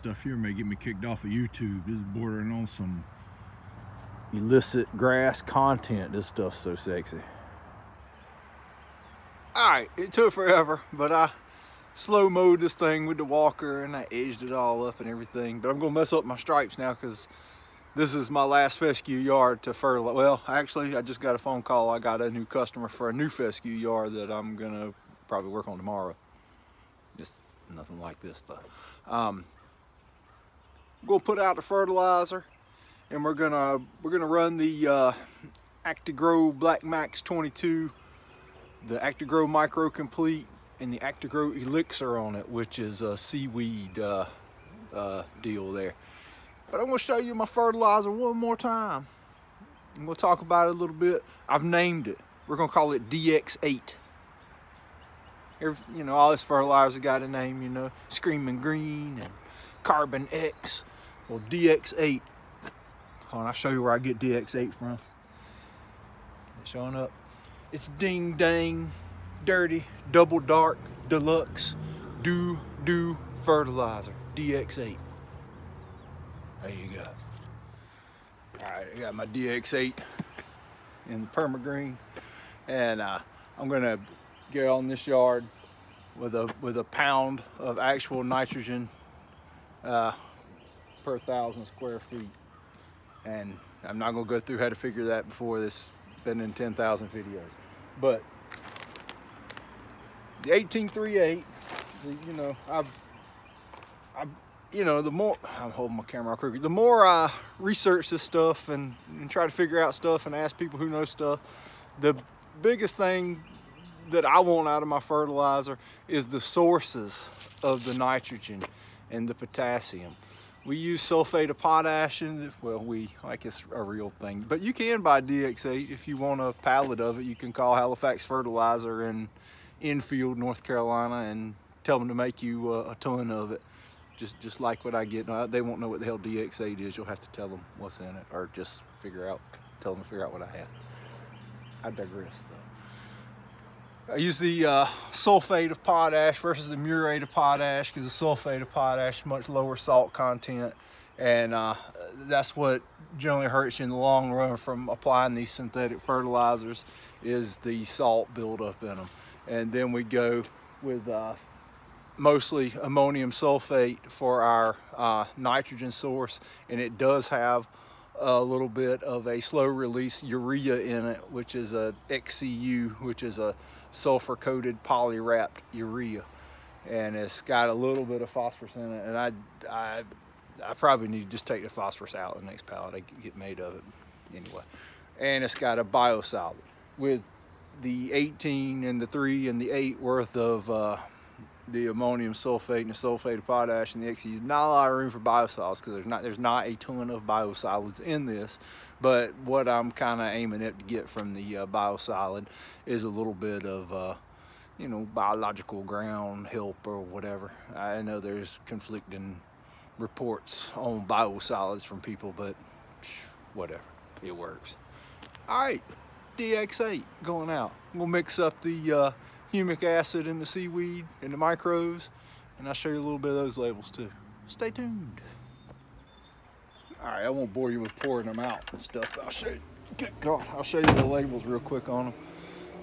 stuff here may get me kicked off of YouTube. This is bordering on some illicit grass content. This stuff's so sexy. Alright, it took forever, but I slow mowed this thing with the walker and I edged it all up and everything. But I'm gonna mess up my stripes now because this is my last fescue yard to fertilize. Well, actually, I just got a phone call. I got a new customer for a new fescue yard that I'm gonna probably work on tomorrow. Just nothing like this though. I'm gonna put out the fertilizer, and we're gonna run the Actigrow Black Max 22, the Actigrow Micro Complete, and the Actigrow Elixir on it, which is a seaweed deal there. But I'm gonna show you my fertilizer one more time, and we'll talk about it a little bit. I've named it. We're gonna call it DX8. You know, all this fertilizer got a name, you know, Screaming Green and Carbon X. Well, DX8. Hold on, I'll show you where I get DX8 from. It's showing up. It's Ding Dang Dirty Double Dark Deluxe Do Fertilizer, DX8. There you go. All right, I got my DX8 in the permagreen, and I'm gonna go on this yard with a pound of actual nitrogen per 1,000 square feet. And I'm not gonna go through how to figure that before this. Been in 10,000 videos, but the 1838, you know, you know, the more I'm holding my camera crooked, the more I research this stuff and try to figure out stuff and ask people who know stuff, the biggest thing that I want out of my fertilizer is the sources of the nitrogen and the potassium. We use sulfate of potash, and well, like it's a real thing, but you can buy DX8 if you want a pallet of it. You can call Halifax Fertilizer in Enfield, North Carolina, and tell them to make you a ton of it. Just like what I get. No, they won't know what the hell DX8 is. You'll have to tell them what's in it, or just tell them to figure out what I have. I digress though. I use the sulfate of potash versus the murate of potash because the sulfate of potash is much lower salt content, and that's what generally hurts you in the long run from applying these synthetic fertilizers, is the salt buildup in them. And then we go with mostly ammonium sulfate for our nitrogen source, and it does have a little bit of a slow release urea in it, which is a XCU, which is a sulfur coated poly-wrapped urea, and it's got a little bit of phosphorus in it. And I probably need to just take the phosphorus out of the next pallet I get made of it anyway. And it's got a biosolid with the 18 and the 3 and the 8 worth of the ammonium sulfate and the sulfate of potash and the XCU. Not a lot of room for biosolids because there's not a ton of biosolids in this. But what I'm kind of aiming at to get from the biosolid is a little bit of you know, biological ground help or whatever. I know there's conflicting reports on biosolids from people, but whatever, it works. All right, DX8 going out. We'll mix up the humic acid and the seaweed and the microbes, and I'll show you a little bit of those labels too. Stay tuned. All right, I won't bore you with pouring them out and stuff. I'll show you the labels real quick on them.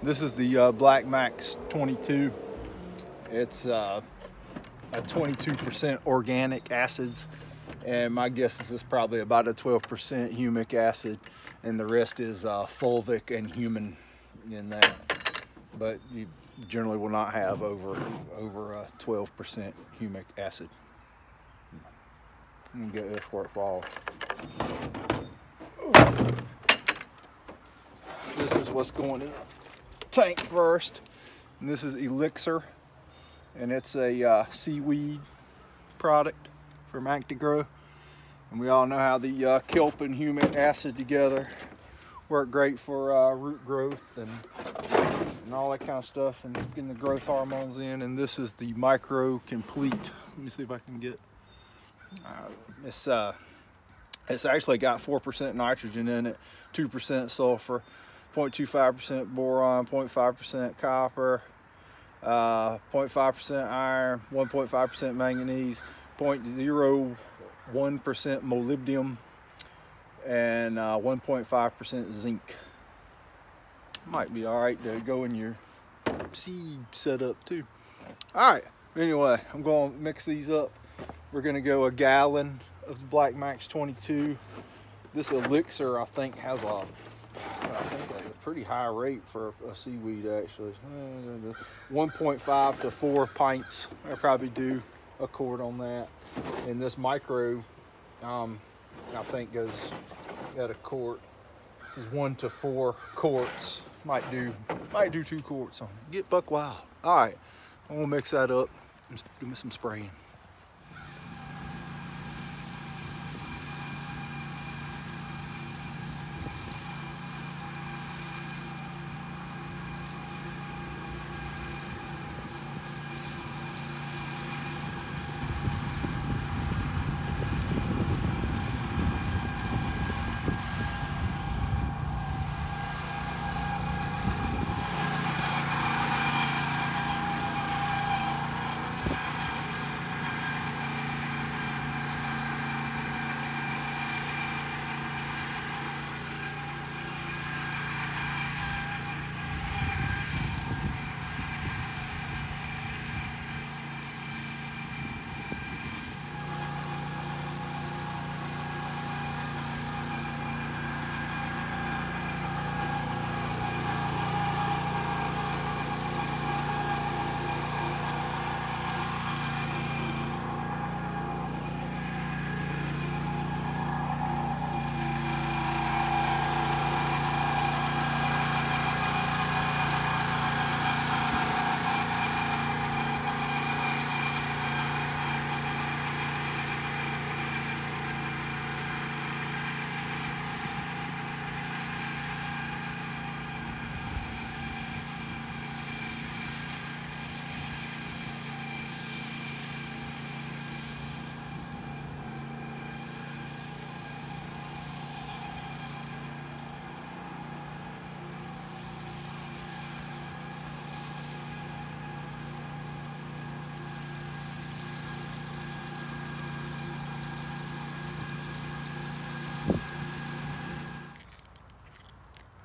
This is the Black Max 22. It's a 22% organic acids, and my guess is it's probably about a 12% humic acid, and the rest is fulvic and human in that. But you generally will not have over 12% humic acid. Let me get this where it falls. This is what's going in the tank first, and this is Elixir, and it's a seaweed product from Actigrow. And we all know how the kelp and humic acid together work great for root growth and all that kind of stuff, and getting the growth hormones in. And this is the Micro Complete. Let me see if I can get it's actually got 4% nitrogen in it, 2% sulfur, 0.25% boron, 0.5% copper, 0.5% iron, 1.5% manganese, 0.01% molybdenum and 1.5% zinc. Might be all right to go in your seed setup too. All right, anyway, I'm going to mix these up. We're going to go 1 gallon of the Black Max 22. This elixir, I think, has a pretty high rate for a seaweed, actually. 1.5 to 4 pints. I probably do a quart on that. And this micro, I think, goes at a quart. Is 1 to 4 quarts. Might do 2 quarts on it. Get buck wild. All right, I'm gonna mix that up and do me some spraying.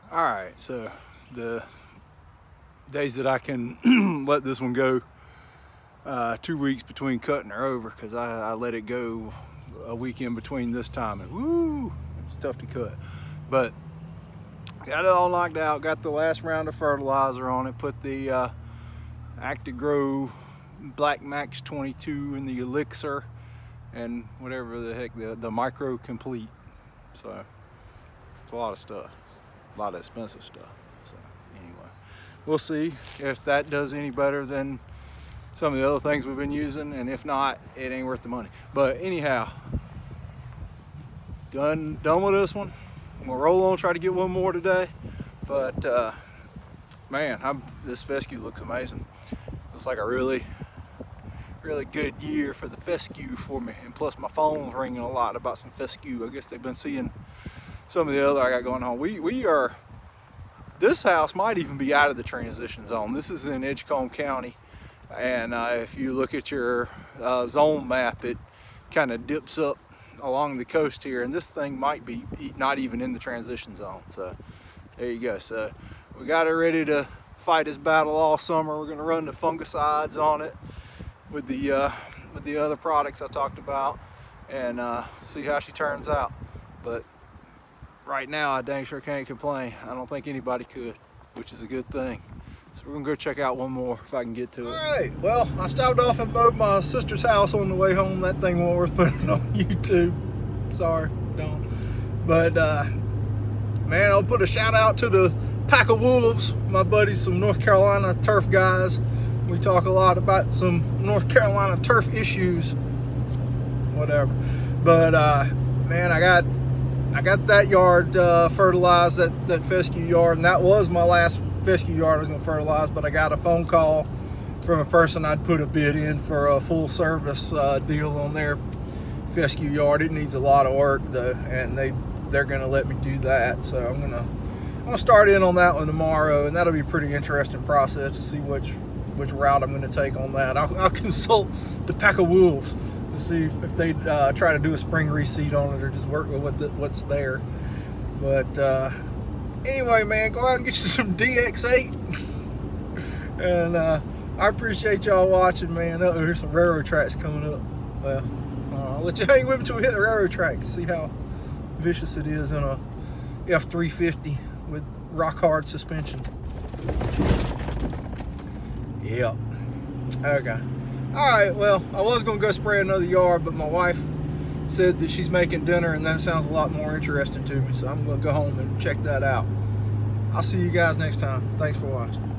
All right, so the days that I can let this one go, 2 weeks between cutting her over, because I let it go a week in between this time, and woo, it's tough to cut. But got it all knocked out, got the last round of fertilizer on it, put the Actigrow Black Max 22 in the elixir, and whatever the heck, the micro complete. So it's a lot of stuff. A lot of expensive stuff. So anyway, we'll see if that does any better than some of the other things we've been using, and if not, it ain't worth the money. But anyhow, done with this one. I'm gonna roll on, try to get one more today. But man, this fescue looks amazing. Looks like a really good year for the fescue for me, and plus my phone's ringing a lot about some fescue. I guess they've been seeing some of the other I got going on. This house might even be out of the transition zone. This is in Edgecombe County, and if you look at your zone map, it kind of dips up along the coast here, and this thing might be not even in the transition zone. So there you go. So we got it ready to fight this battle all summer. We're gonna run the fungicides on it with the other products I talked about, and see how she turns out. But right now, I dang sure can't complain. I don't think anybody could, which is a good thing. So we're gonna go check out one more if I can get to it. All right, well, I stopped off and mowed my sister's house on the way home. That thing won't worth putting on YouTube. Sorry, don't. But man, I'll put a shout out to the Pack of Wolves, my buddies, some North Carolina turf guys. We talk a lot about some North Carolina turf issues, whatever. But man, I got that yard fertilized, that fescue yard, and that was my last fescue yard I was gonna fertilize. But I got a phone call from a person I'd put a bid in for a full service deal on their fescue yard. It needs a lot of work though, and they're gonna let me do that. So I'm gonna start in on that one tomorrow, and that'll be a pretty interesting process to see which route I'm gonna take on that. I'll consult the Pack of Wolves. to see if they try to do a spring reseat on it or just work with what's there. But anyway, man, go out and get you some DX8. And I appreciate y'all watching, man. Oh, here's some railroad tracks coming up. Well, I'll let you hang with me until we hit the railroad tracks. See how vicious it is in a F350 with rock hard suspension. Yep. Okay. All right. Well, I was gonna go spray another yard, but my wife said that she's making dinner, and that sounds a lot more interesting to me. So I'm gonna go home and check that out. I'll see you guys next time. Thanks for watching.